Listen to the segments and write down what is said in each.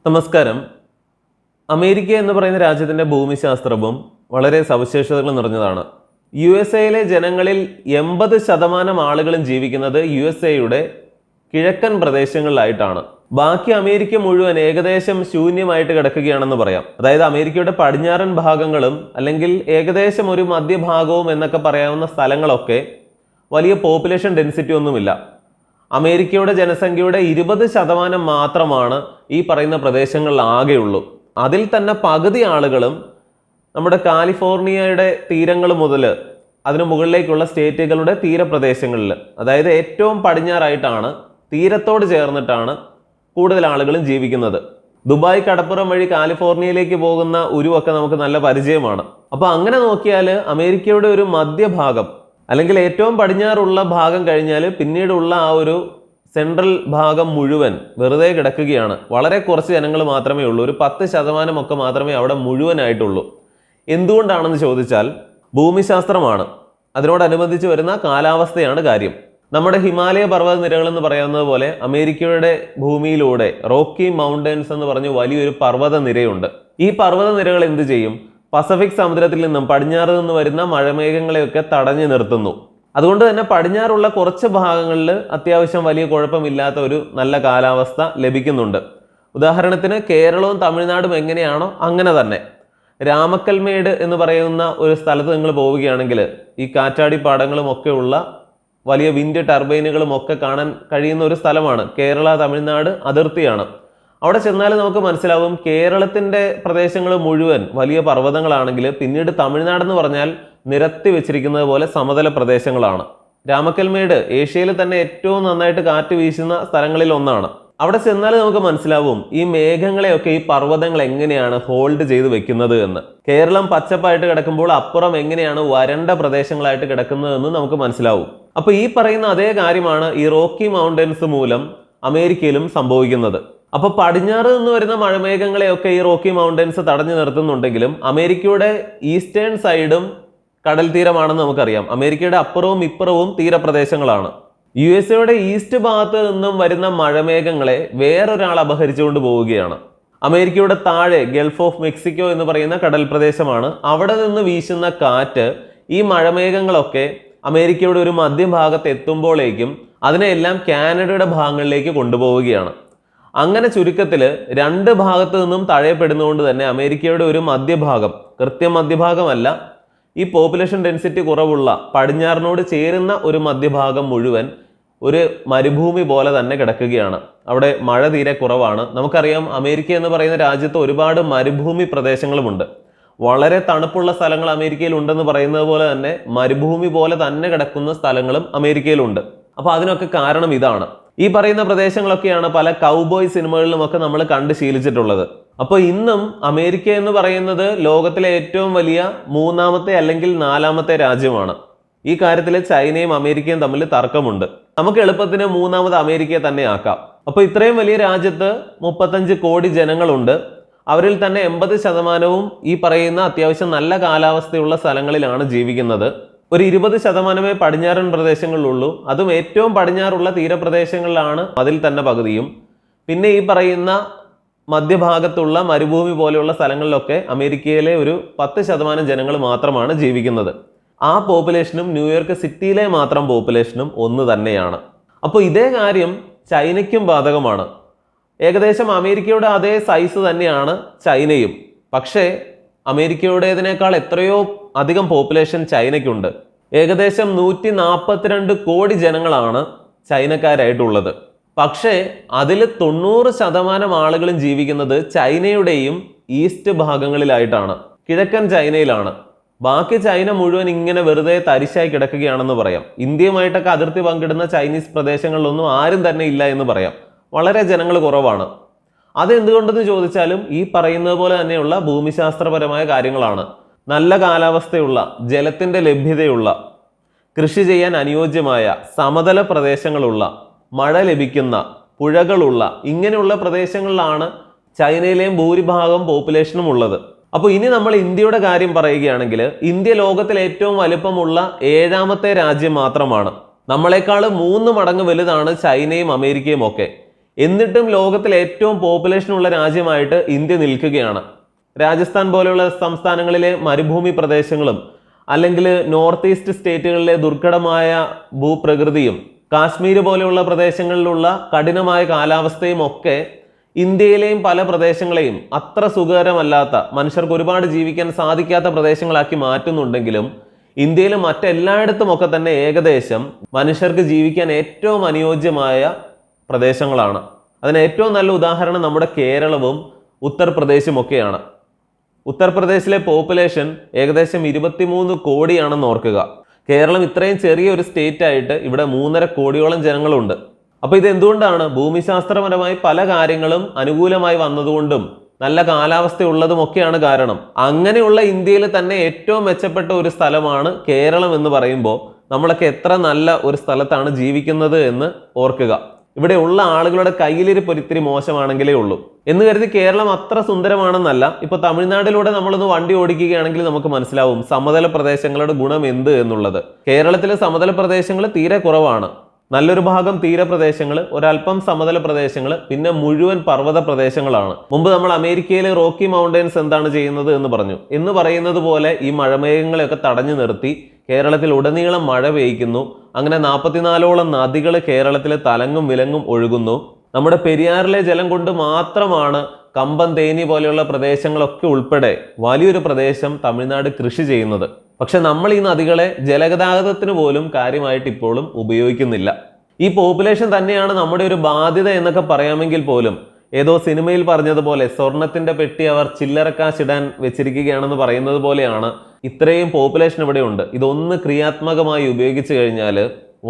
നമസ്കാരം. അമേരിക്ക എന്ന് പറയുന്ന രാജ്യത്തിൻ്റെ ഭൂമിശാസ്ത്രവും വളരെ സവിശേഷതകൾ നിറഞ്ഞതാണ്. USA ജനങ്ങളിൽ 80% ആളുകളും ജീവിക്കുന്നത് USA കിഴക്കൻ പ്രദേശങ്ങളിലായിട്ടാണ്. ബാക്കി അമേരിക്ക മുഴുവൻ ഏകദേശം ശൂന്യമായിട്ട് കിടക്കുകയാണെന്ന് പറയാം. അതായത് അമേരിക്കയുടെ പടിഞ്ഞാറൻ ഭാഗങ്ങളും അല്ലെങ്കിൽ ഏകദേശം ഒരു മധ്യഭാഗവും എന്നൊക്കെ പറയാവുന്ന സ്ഥലങ്ങളൊക്കെ വലിയ പോപ്പുലേഷൻ ഡെൻസിറ്റി ഒന്നുമില്ല. അമേരിക്കയുടെ ജനസംഖ്യയുടെ 20% മാത്രമാണ് ഈ പറയുന്ന പ്രദേശങ്ങളിൽ ആകെയുള്ളൂ. അതിൽ തന്നെ പകുതി ആളുകളും നമ്മുടെ കാലിഫോർണിയയുടെ തീരങ്ങൾ മുതൽ അതിനു മുകളിലേക്കുള്ള സ്റ്റേറ്റുകളുടെ തീരപ്രദേശങ്ങളിൽ, അതായത് ഏറ്റവും പടിഞ്ഞാറായിട്ടാണ്, തീരത്തോട് ചേർന്നിട്ടാണ് കൂടുതൽ ആളുകളും ജീവിക്കുന്നത്. ദുബായ് കടപ്പുറം വഴി കാലിഫോർണിയയിലേക്ക് പോകുന്ന ഉരുവൊക്കെ നമുക്ക് നല്ല പരിചയമാണ്. അപ്പോൾ അങ്ങനെ നോക്കിയാൽ അമേരിക്കയുടെ ഒരു മധ്യഭാഗം അല്ലെങ്കിൽ ഏറ്റവും പടിഞ്ഞാറുള്ള ഭാഗം കഴിഞ്ഞാൽ പിന്നീടുള്ള ആ ഒരു സെൻട്രൽ ഭാഗം മുഴുവൻ വെറുതെ കിടക്കുകയാണ്. വളരെ കുറച്ച് ജനങ്ങൾ മാത്രമേ ഉള്ളൂ. ഒരു 10% ഒക്കെ മാത്രമേ അവിടെ മുഴുവനായിട്ടുള്ളൂ. എന്തുകൊണ്ടാണെന്ന് ചോദിച്ചാൽ ഭൂമിശാസ്ത്രമാണ്. അതിനോടനുബന്ധിച്ച് വരുന്ന കാലാവസ്ഥയാണ് കാര്യം. നമ്മുടെ ഹിമാലയ പർവ്വത നിരകൾ എന്ന് പറയുന്നത് പോലെ അമേരിക്കയുടെ ഭൂമിയിലൂടെ റോക്കി മൗണ്ടൻസ് എന്ന് പറഞ്ഞ് വലിയൊരു പർവ്വത നിരയുണ്ട്. ഈ പർവ്വത നിരകൾ എന്ത് ചെയ്യും? പസഫിക് സമുദ്രത്തിൽ നിന്നും പടിഞ്ഞാറ് നിന്ന് വരുന്ന മഴമേഘങ്ങളെയൊക്കെ തടഞ്ഞു നിർത്തുന്നു. അതുകൊണ്ട് തന്നെ പടിഞ്ഞാറുള്ള കുറച്ച് ഭാഗങ്ങളിൽ അത്യാവശ്യം വലിയ കുഴപ്പമില്ലാത്ത ഒരു നല്ല കാലാവസ്ഥ ലഭിക്കുന്നുണ്ട്. ഉദാഹരണത്തിന് കേരളവും തമിഴ്നാടും എങ്ങനെയാണോ അങ്ങനെ തന്നെ. രാമക്കൽമേട് എന്ന് പറയുന്ന ഒരു സ്ഥലത്ത് നിങ്ങൾ പോവുകയാണെങ്കിൽ ഈ കാറ്റാടിപ്പാടങ്ങളും ഒക്കെ ഉള്ള വലിയ വിൻഡ് ടർബൈനുകളും ഒക്കെ കാണാൻ കഴിയുന്ന ഒരു സ്ഥലമാണ്. കേരള തമിഴ്നാട് അതിർത്തിയാണ്. അവിടെ ചെന്നാൽ നമുക്ക് മനസ്സിലാവും കേരളത്തിൻ്റെ പ്രദേശങ്ങൾ മുഴുവൻ വലിയ പർവ്വതങ്ങളാണെങ്കിൽ പിന്നീട് തമിഴ്നാടെന്ന് പറഞ്ഞാൽ നിരത്തി വെച്ചിരിക്കുന്നത് പോലെ സമതല പ്രദേശങ്ങളാണ്. രാമക്കൽമേട് ഏഷ്യയിൽ തന്നെ ഏറ്റവും നന്നായിട്ട് കാറ്റ് വീശുന്ന സ്ഥലങ്ങളിൽ ഒന്നാണ്. അവിടെ ചെന്നാൽ നമുക്ക് മനസ്സിലാവും ഈ മേഘങ്ങളെയൊക്കെ ഈ പർവ്വതങ്ങൾ എങ്ങനെയാണ് ഹോൾഡ് ചെയ്ത് വെക്കുന്നത് എന്ന്. കേരളം പച്ചപ്പായിട്ട് കിടക്കുമ്പോൾ അപ്പുറം എങ്ങനെയാണ് വരണ്ട പ്രദേശങ്ങളായിട്ട് കിടക്കുന്നതെന്ന് നമുക്ക് മനസ്സിലാവും. അപ്പോൾ ഈ പറയുന്ന അതേ കാര്യമാണ് ഈ റോക്കി മൗണ്ടൻസ് മൂലം അമേരിക്കയിലും സംഭവിക്കുന്നത്. അപ്പോൾ പടിഞ്ഞാറ് നിന്ന് വരുന്ന മഴമേഘങ്ങളെയൊക്കെ ഈ റോക്കി മൗണ്ടൻസ് തടഞ്ഞു നിർത്തുന്നുണ്ടെങ്കിലും അമേരിക്കയുടെ ഈസ്റ്റേൺ സൈഡും കടൽ തീരമാണെന്ന് നമുക്കറിയാം. അമേരിക്കയുടെ അപ്പുറവും ഇപ്പുറവും തീരപ്രദേശങ്ങളാണ്. USA ഈസ്റ്റ് ഭാഗത്ത് നിന്നും വരുന്ന മഴമേഘങ്ങളെ വേറൊരാൾ അപഹരിച്ചുകൊണ്ട് പോവുകയാണ്. അമേരിക്കയുടെ താഴെ ഗൾഫ് ഓഫ് മെക്സിക്കോ എന്ന് പറയുന്ന കടൽ പ്രദേശമാണ്. അവിടെ നിന്ന് വീശുന്ന കാറ്റ് ഈ മഴമേഘങ്ങളൊക്കെ അമേരിക്കയുടെ ഒരു മധ്യഭാഗത്ത് എത്തുമ്പോഴേക്കും അതിനെല്ലാം കാനഡയുടെ ഭാഗങ്ങളിലേക്ക് കൊണ്ടുപോവുകയാണ്. അങ്ങനെ ചുരുക്കത്തിൽ രണ്ട് ഭാഗത്തു നിന്നും തഴയപ്പെടുന്നതുകൊണ്ട് തന്നെ അമേരിക്കയുടെ ഒരു മധ്യഭാഗം, കൃത്യം മധ്യഭാഗമല്ല, ഈ പോപ്പുലേഷൻ ഡെൻസിറ്റി കുറവുള്ള പടിഞ്ഞാറിനോട് ചേരുന്ന ഒരു മധ്യഭാഗം മുഴുവൻ ഒരു മരുഭൂമി പോലെ തന്നെ കിടക്കുകയാണ്. അവിടെ മഴ തീരെ കുറവാണ്. നമുക്കറിയാം അമേരിക്ക എന്ന് പറയുന്ന രാജ്യത്ത് ഒരുപാട് മരുഭൂമി പ്രദേശങ്ങളുമുണ്ട്. വളരെ തണുപ്പുള്ള സ്ഥലങ്ങൾ അമേരിക്കയിൽ ഉണ്ടെന്ന് പറയുന്നത് പോലെ തന്നെ മരുഭൂമി പോലെ തന്നെ കിടക്കുന്ന സ്ഥലങ്ങളും അമേരിക്കയിലുണ്ട്. അപ്പോൾ അതിനൊക്കെ കാരണം ഇതാണ്. ഈ പറയുന്ന പ്രദേശങ്ങളൊക്കെയാണ് പല കൗബോയ് സിനിമകളിലുമൊക്കെ നമ്മൾ കണ്ട് ശീലിച്ചിട്ടുള്ളത്. അപ്പോൾ ഇന്നും അമേരിക്ക എന്ന് പറയുന്നത് ലോകത്തിലെ ഏറ്റവും വലിയ 3ാമത്തെ അല്ലെങ്കിൽ 4ാമത്തെ രാജ്യമാണ്. ഈ കാര്യത്തിൽ ചൈനയും അമേരിക്കയും തമ്മിൽ തർക്കമുണ്ട്. നമുക്ക് എളുപ്പത്തിന് 3ാമത് അമേരിക്കയെ തന്നെ ആക്കാം. അപ്പോൾ ഇത്രയും വലിയ രാജ്യത്ത് 35 കോടി ജനങ്ങളുണ്ട്. അവരിൽ തന്നെ 80% ഈ പറയുന്ന അത്യാവശ്യം നല്ല കാലാവസ്ഥയുള്ള സ്ഥലങ്ങളിലാണ് ജീവിക്കുന്നത്. ഒരു 20% പടിഞ്ഞാറൻ പ്രദേശങ്ങളിലുള്ളൂ. അതും ഏറ്റവും പടിഞ്ഞാറുള്ള തീരപ്രദേശങ്ങളിലാണ് അതിൽ തന്നെ പകുതിയും. പിന്നെ ഈ പറയുന്ന മധ്യഭാഗത്തുള്ള മരുഭൂമി പോലെയുള്ള സ്ഥലങ്ങളിലൊക്കെ അമേരിക്കയിലെ ഒരു 10% ജനങ്ങൾ മാത്രമാണ് ജീവിക്കുന്നത്. ആ പോപ്പുലേഷനും ന്യൂയോർക്ക് സിറ്റിയിലെ മാത്രം പോപ്പുലേഷനും ഒന്ന് തന്നെയാണ്. അപ്പോൾ ഇതേ കാര്യം ചൈനയ്ക്കും ബാധകമാണ്. ഏകദേശം അമേരിക്കയുടെ അതേ സൈസ് തന്നെയാണ് ചൈനയും. പക്ഷേ അമേരിക്കയുടേതിനേക്കാൾ എത്രയോ അധികം പോപ്പുലേഷൻ ചൈനയ്ക്കുണ്ട്. ഏകദേശം 142 കോടി ജനങ്ങളാണ് ചൈനക്കാരായിട്ടുള്ളത്. പക്ഷേ അതിൽ 90% ആളുകളും ജീവിക്കുന്നത് ചൈനയുടെയും ഈസ്റ്റ് ഭാഗങ്ങളിലായിട്ടാണ്, കിഴക്കൻ ചൈനയിലാണ്. ബാക്കി ചൈന മുഴുവൻ ഇങ്ങനെ വെറുതെ തരിശായി കിടക്കുകയാണെന്ന് പറയാം. ഇന്ത്യയുമായിട്ടൊക്കെ അതിർത്തി പങ്കിടുന്ന ചൈനീസ് പ്രദേശങ്ങളിലൊന്നും ആരും തന്നെ ഇല്ല എന്ന് പറയാം. വളരെ ജനങ്ങൾ കുറവാണ്. അതെന്തുകൊണ്ടെന്ന് ചോദിച്ചാലും ഈ പറയുന്നത് പോലെ തന്നെയുള്ള ഭൂമിശാസ്ത്രപരമായ കാര്യങ്ങളാണ്. നല്ല കാലാവസ്ഥയുള്ള, ജലത്തിൻ്റെ ലഭ്യതയുള്ള, കൃഷി ചെയ്യാൻ അനുയോജ്യമായ സമതല പ്രദേശങ്ങളുള്ള, മഴ ലഭിക്കുന്ന, പുഴകളുള്ള ഇങ്ങനെയുള്ള പ്രദേശങ്ങളിലാണ് ചൈനയിലെയും ഭൂരിഭാഗം പോപ്പുലേഷനും ഉള്ളത്. അപ്പോൾ ഇനി നമ്മൾ ഇന്ത്യയുടെ കാര്യം പറയുകയാണെങ്കിൽ ഇന്ത്യ ലോകത്തിലെ ഏറ്റവും വലിപ്പമുള്ള 7ാമത്തെ രാജ്യം മാത്രമാണ്. നമ്മളെക്കാൾ 3 മടങ്ങ് വലുതാണ് ചൈനയും അമേരിക്കയും ഒക്കെ. എന്നിട്ടും ലോകത്തിലെ ഏറ്റവും പോപ്പുലേഷൻ ഉള്ള രാജ്യമായിട്ട് ഇന്ത്യ നിൽക്കുകയാണ്. രാജസ്ഥാൻ പോലെയുള്ള സംസ്ഥാനങ്ങളിലെ മരുഭൂമി പ്രദേശങ്ങളും അല്ലെങ്കിൽ നോർത്ത് ഈസ്റ്റ് സ്റ്റേറ്റുകളിലെ ദുർഘടമായ ഭൂപ്രകൃതിയും കാശ്മീർ പോലെയുള്ള പ്രദേശങ്ങളിലുള്ള കഠിനമായ കാലാവസ്ഥയും ഒക്കെ ഇന്ത്യയിലെയും പല പ്രദേശങ്ങളെയും അത്ര സുഖകരമല്ലാത്ത, മനുഷ്യർക്ക് ഒരുപാട് ജീവിക്കാൻ സാധിക്കാത്ത പ്രദേശങ്ങളാക്കി മാറ്റുന്നുണ്ടെങ്കിലും ഇന്ത്യയിലെ മറ്റെല്ലായിടത്തുമൊക്കെ തന്നെ ഏകദേശം മനുഷ്യർക്ക് ജീവിക്കാൻ ഏറ്റവും അനുയോജ്യമായ പ്രദേശങ്ങളാണ്. അതിന് ഏറ്റവും നല്ല ഉദാഹരണം നമ്മുടെ കേരളവും ഉത്തർപ്രദേശും ഒക്കെയാണ്. ഉത്തർപ്രദേശിലെ പോപ്പുലേഷൻ ഏകദേശം 23 കോടിയാണെന്ന് ഓർക്കുക. കേരളം ഇത്രയും ചെറിയൊരു സ്റ്റേറ്റ് ആയിട്ട് ഇവിടെ 3.5 കോടിയോളം ജനങ്ങളുണ്ട്. അപ്പോൾ ഇത് എന്തുകൊണ്ടാണ്? ഭൂമിശാസ്ത്രപരമായി പല കാര്യങ്ങളും അനുകൂലമായി വന്നതുകൊണ്ടും നല്ല കാലാവസ്ഥ ഉള്ളതും ഒക്കെയാണ് കാരണം. അങ്ങനെയുള്ള ഇന്ത്യയിൽ തന്നെ ഏറ്റവും മെച്ചപ്പെട്ട ഒരു സ്ഥലമാണ് കേരളം എന്ന് പറയുമ്പോൾ നമ്മളൊക്കെ എത്ര നല്ല ഒരു സ്ഥലത്താണ് ജീവിക്കുന്നത് എന്ന് ഓർക്കുക. ഇവിടെ ഉള്ള ആളുകളുടെ കയ്യിലിരിപ്പ് ഒരിത്തിരി മോശമാണെങ്കിലേ ഉള്ളൂ എന്ന് കരുതി കേരളം അത്ര സുന്ദരമാണെന്നല്ല. ഇപ്പൊ തമിഴ്നാട്ടിലൂടെ നമ്മളൊന്ന് വണ്ടി ഓടിക്കുകയാണെങ്കിൽ നമുക്ക് മനസ്സിലാവും സമതല പ്രദേശങ്ങളുടെ ഗുണം എന്ത് എന്നുള്ളത്. കേരളത്തിലെ സമതല പ്രദേശങ്ങൾ തീരെ കുറവാണ്. നല്ലൊരു ഭാഗം തീരപ്രദേശങ്ങൾ, ഒരല്പം സമതല പ്രദേശങ്ങൾ, പിന്നെ മുഴുവൻ പർവ്വത പ്രദേശങ്ങളാണ്. മുമ്പ് നമ്മൾ അമേരിക്കയിലെ റോക്കി മൗണ്ടൻസ് എന്താണ് ചെയ്യുന്നത് എന്ന് പറഞ്ഞു. എന്ന് പറയുന്നത് പോലെ ഈ മഴമേഘങ്ങളെയൊക്കെ തടഞ്ഞു നിർത്തി കേരളത്തിൽ ഉടനീളം മഴ പെയ്യ്ക്കുന്നു. അങ്ങനെ 44ഓളം നദികൾ കേരളത്തിലെ തലങ്ങും വിലങ്ങും ഒഴുകുന്നു. നമ്മുടെ പെരിയാറിലെ ജലം കൊണ്ട് മാത്രമാണ് കമ്പം, തേനി പോലെയുള്ള പ്രദേശങ്ങളൊക്കെ ഉൾപ്പെടെ വലിയൊരു പ്രദേശം തമിഴ്നാട് കൃഷി ചെയ്യുന്നത്. പക്ഷെ നമ്മൾ ഈ നദികളെ ജലഗതാഗതത്തിന് പോലും കാര്യമായിട്ട് ഇപ്പോഴും ഉപയോഗിക്കുന്നില്ല. ഈ പോപ്പുലേഷൻ തന്നെയാണ് നമ്മുടെ ഒരു ബാധ്യത എന്നൊക്കെ പറയാമെങ്കിൽ പോലും ഏതോ സിനിമയിൽ പറഞ്ഞതുപോലെ സ്വർണത്തിന്റെ പെട്ടി അവർ ചില്ലറക്കാശിടാൻ വെച്ചിരിക്കുകയാണെന്ന് പറയുന്നത് പോലെയാണ് ഇത്രയും പോപ്പുലേഷൻ ഇവിടെ ഉണ്ട്. ഇതൊന്ന് ക്രിയാത്മകമായി ഉപയോഗിച്ചു കഴിഞ്ഞാൽ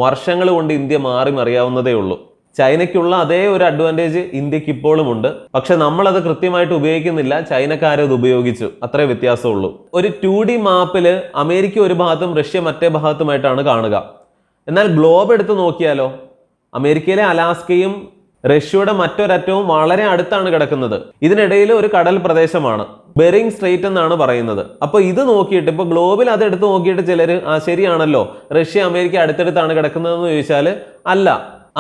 വർഷങ്ങൾ കൊണ്ട് ഇന്ത്യ മാറി മറിയാവുന്നതേ ഉള്ളൂ. ചൈനയ്ക്കുള്ള അതേ ഒരു അഡ്വാൻറ്റേജ് ഇന്ത്യക്ക് ഇപ്പോഴും ഉണ്ട്. പക്ഷെ നമ്മളത് കൃത്യമായിട്ട് ഉപയോഗിക്കുന്നില്ല. ചൈനക്കാരത് ഉപയോഗിച്ചു, അത്രേ വ്യത്യാസമുള്ളൂ. ഒരു 2D മാപ്പില് അമേരിക്ക ഒരു ഭാഗത്തും റഷ്യ മറ്റേ ഭാഗത്തുമായിട്ടാണ് കാണുക. എന്നാൽ ഗ്ലോബ് എടുത്ത് നോക്കിയാലോ, അമേരിക്കയിലെ അലാസ്കയും റഷ്യയുടെ മറ്റൊരറ്റവും വളരെ അടുത്താണ് കിടക്കുന്നത്. ഇതിനിടയിൽ ഒരു കടൽ പ്രദേശമാണ്, ബെറിങ് സ്ട്രെയിറ്റ് എന്നാണ് പറയുന്നത്. അപ്പൊ ഇത് നോക്കിയിട്ട് ഇപ്പൊ ഗ്ലോബിൽ അത് എടുത്ത് നോക്കിയിട്ട് ചിലര് ശരിയാണല്ലോ റഷ്യ അമേരിക്ക അടുത്തടുത്താണ് കിടക്കുന്നതെന്ന് ചോദിച്ചാൽ അല്ല.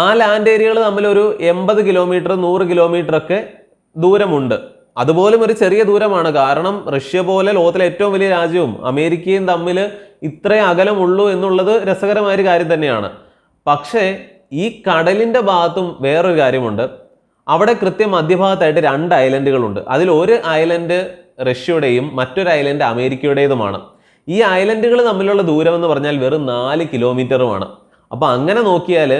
ആ ലാൻഡ് ഏരിയകൾ തമ്മിൽ ഒരു 80 കിലോമീറ്റർ 100 കിലോമീറ്റർ ഒക്കെ ദൂരമുണ്ട്. അതുപോലും ഒരു ചെറിയ ദൂരമാണ്. കാരണം റഷ്യ പോലെ ലോകത്തിലെ ഏറ്റവും വലിയ രാജ്യവും അമേരിക്കയും തമ്മിൽ ഇത്രയും അകലമുള്ളൂ എന്നുള്ളത് രസകരമായ ഒരു കാര്യം തന്നെയാണ്. പക്ഷേ ഈ കടലിന്റെ ഭാഗത്തും വേറൊരു കാര്യമുണ്ട്. അവിടെ കൃത്യം മധ്യഭാഗത്തായിട്ട് 2 ഐലൻഡുകളുണ്ട്. അതിൽ ഒരു ഐലൻഡ് റഷ്യയുടെയും മറ്റൊരു ഐലൻഡ് അമേരിക്കയുടേതുമാണ്. ഈ ഐലൻഡുകൾ തമ്മിലുള്ള ദൂരം എന്ന് പറഞ്ഞാൽ വെറും 4 കിലോമീറ്ററുമാണ്. അപ്പൊ അങ്ങനെ നോക്കിയാൽ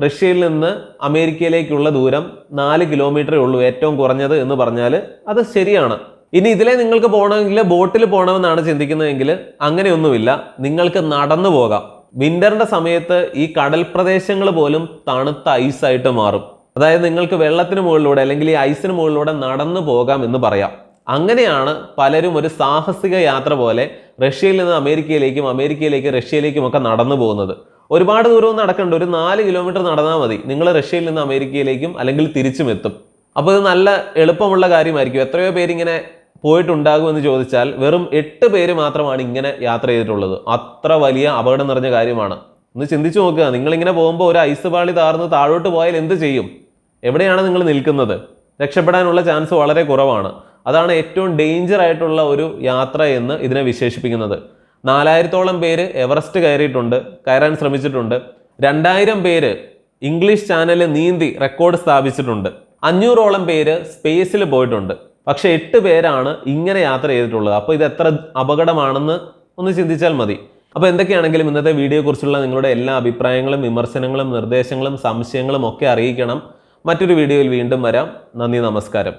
റഷ്യയിൽ നിന്ന് അമേരിക്കയിലേക്കുള്ള ദൂരം 4 കിലോമീറ്ററേ ഉള്ളൂ ഏറ്റവും കുറഞ്ഞത് എന്ന് പറഞ്ഞാൽ അത് ശരിയാണ്. ഇനി ഇതിലെ നിങ്ങൾക്ക് പോകണമെങ്കിൽ ബോട്ടിൽ പോകണമെന്നാണ് ചിന്തിക്കുന്നതെങ്കിൽ അങ്ങനെയൊന്നുമില്ല. നിങ്ങൾക്ക് നടന്നു പോകാം. വിന്ററിന്റെ സമയത്ത് ഈ കടൽ പ്രദേശങ്ങൾ പോലും തണുത്ത ഐസായിട്ട് മാറും. അതായത് നിങ്ങൾക്ക് വെള്ളത്തിന് മുകളിലൂടെ അല്ലെങ്കിൽ ഈ ഐസിന് മുകളിലൂടെ നടന്നു പോകാം എന്ന് പറയാം. അങ്ങനെയാണ് പലരും ഒരു സാഹസിക യാത്ര പോലെ റഷ്യയിൽ നിന്ന് അമേരിക്കയിലേക്കും അമേരിക്കയിലേക്ക് റഷ്യയിലേക്കും ഒക്കെ നടന്നു പോകുന്നത്. ഒരുപാട് ദൂരവും നടക്കണ്ട, ഒരു 4 കിലോമീറ്റർ നടന്നാൽ മതി. നിങ്ങൾ റഷ്യയിൽ നിന്ന് അമേരിക്കയിലേക്കും അല്ലെങ്കിൽ തിരിച്ചും എത്തും. അപ്പോൾ ഇത് നല്ല എളുപ്പമുള്ള കാര്യമായിരിക്കും. എത്രയോ പേരിങ്ങനെ പോയിട്ടുണ്ടാകുമെന്ന് ചോദിച്ചാൽ വെറും 8 പേര് മാത്രമാണ് ഇങ്ങനെ യാത്ര ചെയ്തിട്ടുള്ളത്. അത്ര വലിയ അപകടം നിറഞ്ഞ കാര്യമാണ്. ഒന്ന് ചിന്തിച്ചു നോക്കുക. നിങ്ങളിങ്ങനെ പോകുമ്പോൾ ഒരു ഐസ് പാളി താർന്ന് താഴോട്ട് പോയാൽ എന്ത് ചെയ്യും? എവിടെയാണ് നിങ്ങൾ നിൽക്കുന്നത്? രക്ഷപ്പെടാനുള്ള ചാൻസ് വളരെ കുറവാണ്. അതാണ് ഏറ്റവും ഡേഞ്ചർ ആയിട്ടുള്ള ഒരു യാത്ര എന്ന് ഇതിനെ വിശേഷിപ്പിക്കുന്നത്. 4000ഓളം പേര് എവറസ്റ്റ് കയറാൻ ശ്രമിച്ചിട്ടുണ്ട്. 2000 പേര് ഇംഗ്ലീഷ് ചാനലിൽ നീന്തി റെക്കോർഡ് സ്ഥാപിച്ചിട്ടുണ്ട്. 500ഓളം പേര് സ്പേസിൽ പോയിട്ടുണ്ട്. പക്ഷെ 8 പേരാണ് ഇങ്ങനെ യാത്ര ചെയ്തിട്ടുള്ളത്. അപ്പോൾ ഇത് എത്ര അപകടമാണെന്ന് ഒന്ന് ചിന്തിച്ചാൽ മതി. അപ്പോൾ എന്തൊക്കെയാണെങ്കിലും ഇന്നത്തെ വീഡിയോയെ കുറിച്ചുള്ള നിങ്ങളുടെ എല്ലാ അഭിപ്രായങ്ങളും വിമർശനങ്ങളും നിർദ്ദേശങ്ങളും സംശയങ്ങളും ഒക്കെ അറിയിക്കണം. മറ്റൊരു വീഡിയോയിൽ വീണ്ടും വരാം. നന്ദി, നമസ്കാരം.